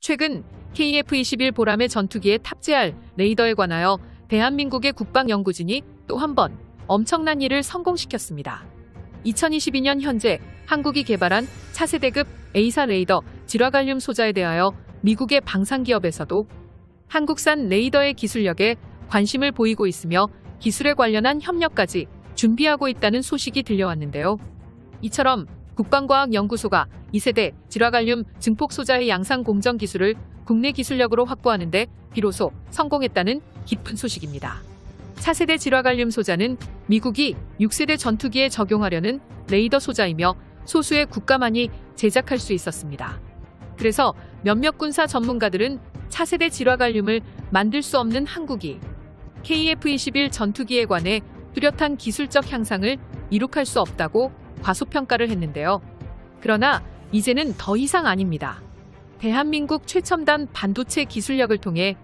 최근 KF-21 보람의 전투기에 탑재할 레이더에 관하여 대한민국의 국방연구진이 또 한 번 엄청난 일을 성공시켰습니다. 2022년 현재 한국이 개발한 차세대급 A사 레이더 질화갈륨 소자에 대하여 미국의 방산기업에서도 한국산 레이더의 기술력에 관심을 보이고 있으며 기술에 관련한 협력까지 준비하고 있다는 소식이 들려왔는데요. 이처럼 국방과학연구소가 2세대 질화갈륨 증폭 소자의 양산 공정 기술을 국내 기술력으로 확보하는 데 비로소 성공했다는 기쁜 소식입니다. 차세대 질화갈륨 소자는 미국이 6세대 전투기에 적용하려는 레이더 소자이며 소수의 국가만이 제작할 수 있었습니다. 그래서 몇몇 군사 전문가들은 차세대 질화갈륨을 만들 수 없는 한국이 KF-21 전투기에 관해 뚜렷한 기술적 향상을 이룩할 수 없다고 과소평가를 했는데요. 그러나 이제는 더 이상 아닙니다. 대한민국 최첨단 반도체 기술력을 통해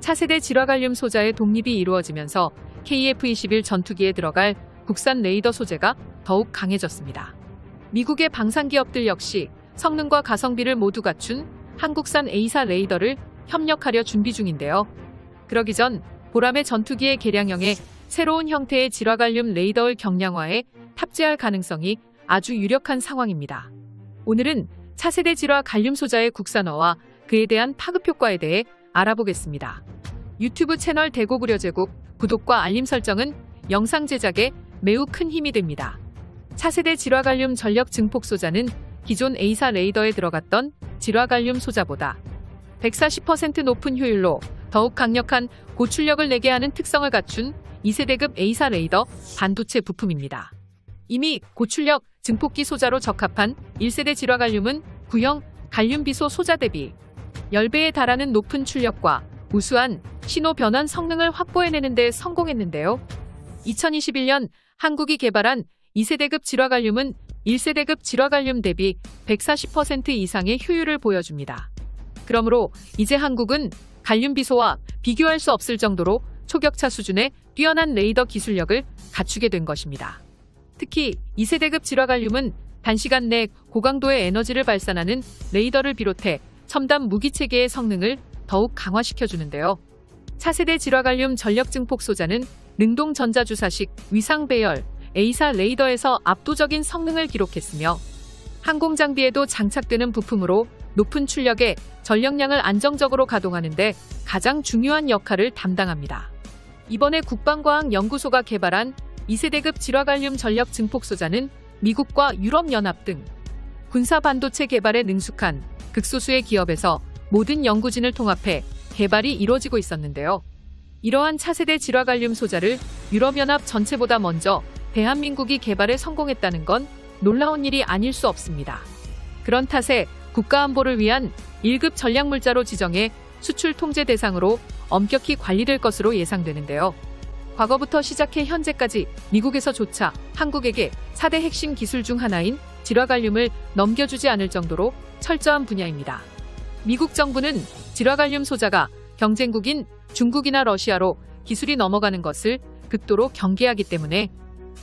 차세대 질화갈륨 소자의 독립이 이루어지면서 KF-21 전투기에 들어갈 국산 레이더 소재가 더욱 강해졌습니다. 미국의 방산기업들 역시 성능과 가성비를 모두 갖춘 한국산 A사 레이더를 협력하려 준비 중인데요. 그러기 전 보람의 전투기의 개량형에 새로운 형태의 질화갈륨 레이더를 경량화해 탑재할 가능성이 아주 유력한 상황입니다. 오늘은 차세대 질화갈륨 소자의 국산화와 그에 대한 파급 효과에 대해 알아보겠습니다. 유튜브 채널 대고구려 제국 구독과 알림 설정은 영상 제작에 매우 큰 힘이 됩니다. 차세대 질화갈륨 전력 증폭 소자는 기존 A사 레이더에 들어갔던 질화갈륨 소자보다 140% 높은 효율로 더욱 강력한 고출력을 내게 하는 특성을 갖춘 2세대급 A사 레이더 반도체 부품입니다. 이미 고출력 증폭기 소자로 적합한 1세대 질화갈륨은 구형 갈륨비소 소자 대비 10배에 달하는 높은 출력과 우수한 신호 변환 성능을 확보해내는 데 성공했는데요. 2021년 한국이 개발한 2세대급 질화갈륨은 1세대급 질화갈륨 대비 140% 이상의 효율을 보여줍니다. 그러므로 이제 한국은 갈륨비소와 비교할 수 없을 정도로 초격차 수준의 뛰어난 레이더 기술력을 갖추게 된 것입니다. 특히 2세대급 질화갈륨은 단시간 내 고강도의 에너지를 발산하는 레이더를 비롯해 첨단 무기체계의 성능을 더욱 강화시켜주는데요. 차세대 질화갈륨 전력 증폭 소자는 능동 전자주사식 위상 배열 A사 레이더에서 압도적인 성능을 기록했으며 항공장비에도 장착되는 부품으로 높은 출력의 전력량을 안정적으로 가동하는 데 가장 중요한 역할을 담당합니다. 이번에 국방과학연구소가 개발한 2세대급 질화갈륨 전력 증폭 소자는 미국과 유럽연합 등 군사 반도체 개발에 능숙한 극소수의 기업에서 모든 연구진을 통합해 개발이 이루어지고 있었는데요. 이러한 차세대 질화갈륨 소자를 유럽연합 전체보다 먼저 대한민국이 개발에 성공했다는 건 놀라운 일이 아닐 수 없습니다. 그런 탓에 국가안보를 위한 1급 전략물자로 지정해 수출 통제 대상으로 엄격히 관리될 것으로 예상되는데요. 과거부터 시작해 현재까지 미국에서조차 한국에게 4대 핵심 기술 중 하나인 질화갈륨을 넘겨주지 않을 정도로 철저한 분야입니다. 미국 정부는 질화갈륨 소자가 경쟁국인 중국이나 러시아로 기술이 넘어가는 것을 극도로 경계하기 때문에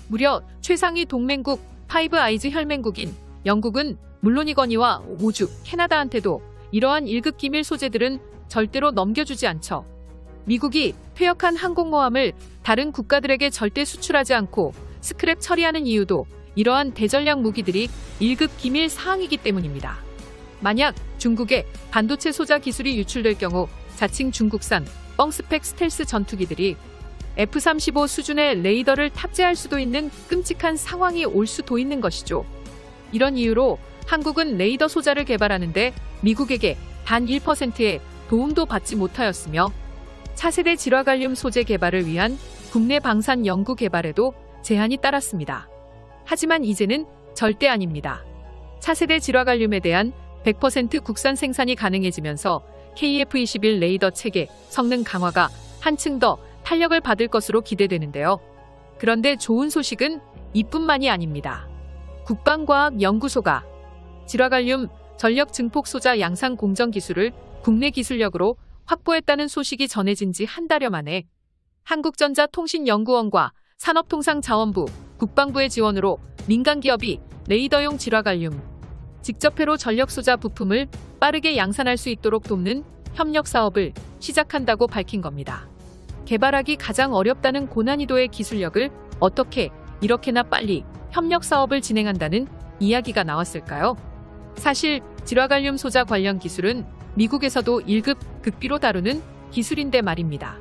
무려 최상위 동맹국 파이브 아이즈 혈맹국인 영국은 물론이거니와 오죽 캐나다한테도 이러한 1급 기밀 소재들은 절대로 넘겨주지 않죠. 미국이 퇴역한 항공모함을 다른 국가들에게 절대 수출하지 않고 스크랩 처리하는 이유도 이러한 대전략 무기들이 1급 기밀 사항이기 때문입니다. 만약 중국의 반도체 소자 기술이 유출될 경우 자칭 중국산 뻥스펙 스텔스 전투기들이 F-35 수준의 레이더를 탑재할 수도 있는 끔찍한 상황이 올 수도 있는 것이죠. 이런 이유로 한국은 레이더 소자를 개발하는데 미국에게 단 1%의 도움도 받지 못하였으며 차세대 질화갈륨 소재 개발을 위한 국내 방산 연구 개발에도 제한이 따랐습니다. 하지만 이제는 절대 아닙니다. 차세대 질화갈륨에 대한 100% 국산 생산이 가능해지면서 KF-21 레이더 체계 성능 강화가 한층 더 탄력을 받을 것으로 기대되는데요. 그런데 좋은 소식은 이뿐만이 아닙니다. 국방과학연구소가 질화갈륨 전력 증폭 소자 양산 공정 기술을 국내 기술력으로 확보했다는 소식이 전해진 지 한 달여 만에 한국전자통신연구원과 산업통상자원부, 국방부의 지원으로 민간기업이 레이더용 질화갈륨 직접 회로 전력 소자 부품을 빠르게 양산할 수 있도록 돕는 협력 사업을 시작한다고 밝힌 겁니다. 개발하기 가장 어렵다는 고난이도의 기술력을 어떻게 이렇게나 빨리 협력 사업을 진행한다는 이야기가 나왔을까요? 사실 질화갈륨 소자 관련 기술은 미국에서도 1급 극비로 다루는 기술인데 말입니다.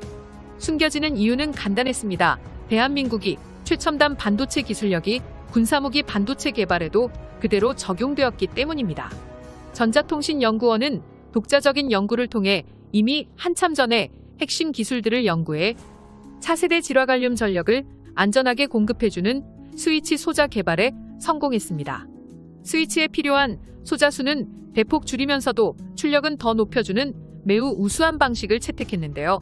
숨겨지는 이유는 간단했습니다. 대한민국이 최첨단 반도체 기술력이 군사무기 반도체 개발에도 그대로 적용되었기 때문입니다. 전자통신연구원은 독자적인 연구를 통해 이미 한참 전에 핵심 기술들을 연구해 차세대 질화갈륨 전력을 안전하게 공급해주는 스위치 소자 개발에 성공했습니다. 스위치에 필요한 소자 수는 대폭 줄이면서도 출력은 더 높여주는 매우 우수한 방식을 채택했는데요.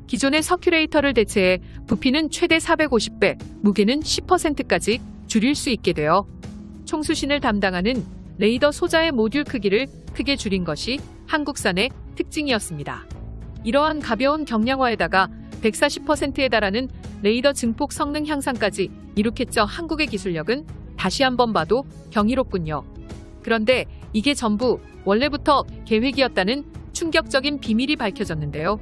기존의 서큘레이터를 대체해 부피는 최대 450배, 무게는 10%까지 줄일 수 있게 되어 총수신을 담당하는 레이더 소자의 모듈 크기를 크게 줄인 것이 한국산의 특징이었습니다. 이러한 가벼운 경량화에다가 140%에 달하는 레이더 증폭 성능 향상까지 이룩했죠. 한국의 기술력은 다시 한번 봐도 경이롭군요. 그런데 이게 전부 원래부터 계획이었다는 충격적인 비밀이 밝혀졌는데요.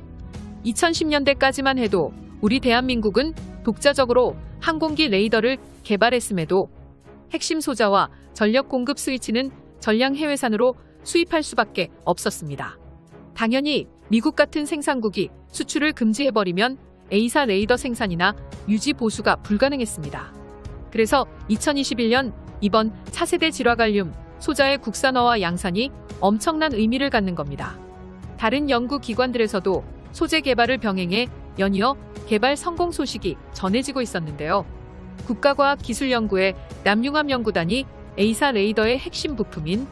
2010년대까지만 해도 우리 대한민국은 독자적으로 항공기 레이더를 개발했음에도 핵심 소자와 전력 공급 스위치는 전량 해외산으로 수입할 수밖에 없었습니다. 당연히 미국 같은 생산국이 수출을 금지해버리면 A사 레이더 생산이나 유지 보수가 불가능했습니다. 그래서 2021년 이번 차세대 질화갈륨 소자의 국산화와 양산이 엄청난 의미를 갖는 겁니다. 다른 연구기관들에서도 소재 개발을 병행해 연이어 개발 성공 소식이 전해지고 있었는데요. 국가과학기술연구회 남융암연구단이 A사 레이더의 핵심 부품인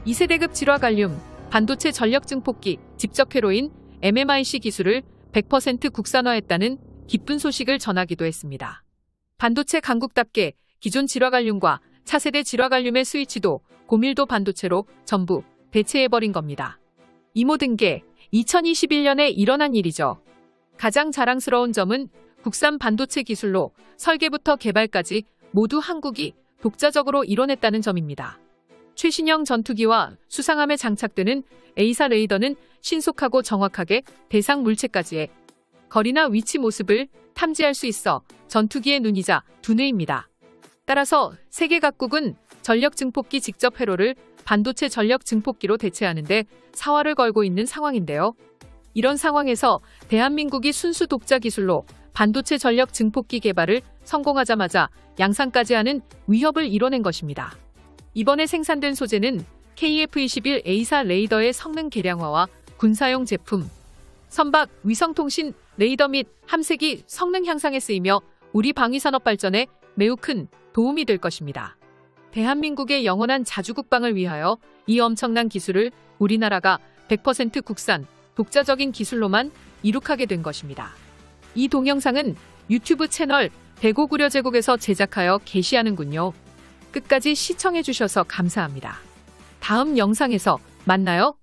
2세대급 질화갈륨 반도체 전력 증폭기 직접회로인 MMIC 기술을 100% 국산화했다는 기쁜 소식을 전하기도 했습니다. 반도체 강국답게 기존 질화갈륨과 차세대 질화갈륨의 스위치도 고밀도 반도체로 전부 대체해버린 겁니다. 이 모든 게 2021년에 일어난 일이죠. 가장 자랑스러운 점은 국산 반도체 기술로 설계부터 개발까지 모두 한국이 독자적으로 이뤄냈다는 점입니다. 최신형 전투기와 수상함에 장착되는 A사 레이더는 신속하고 정확하게 대상 물체까지의 거리나 위치 모습을 탐지할 수 있어 전투기의 눈이자 두뇌입니다. 따라서 세계 각국은 전력 증폭기 직접 회로를 반도체 전력 증폭기로 대체하는데 사활을 걸고 있는 상황인데요. 이런 상황에서 대한민국이 순수 독자 기술로 반도체 전력 증폭기 개발을 성공하자마자 양산까지 하는 위협을 이뤄낸 것입니다. 이번에 생산된 소재는 KF-21 A사 레이더의 성능 개량화와 군사용 제품, 선박, 위성통신, 레이더 및 함세기 성능 향상에 쓰이며 우리 방위산업 발전에 매우 큰 도움이 될 것입니다. 대한민국의 영원한 자주국방을 위하여 이 엄청난 기술을 우리나라가 100% 국산, 독자적인 기술로만 이룩하게 된 것입니다. 이 동영상은 유튜브 채널 대고구려제국에서 제작하여 게시하는군요. 끝까지 시청해주셔서 감사합니다. 다음 영상에서 만나요.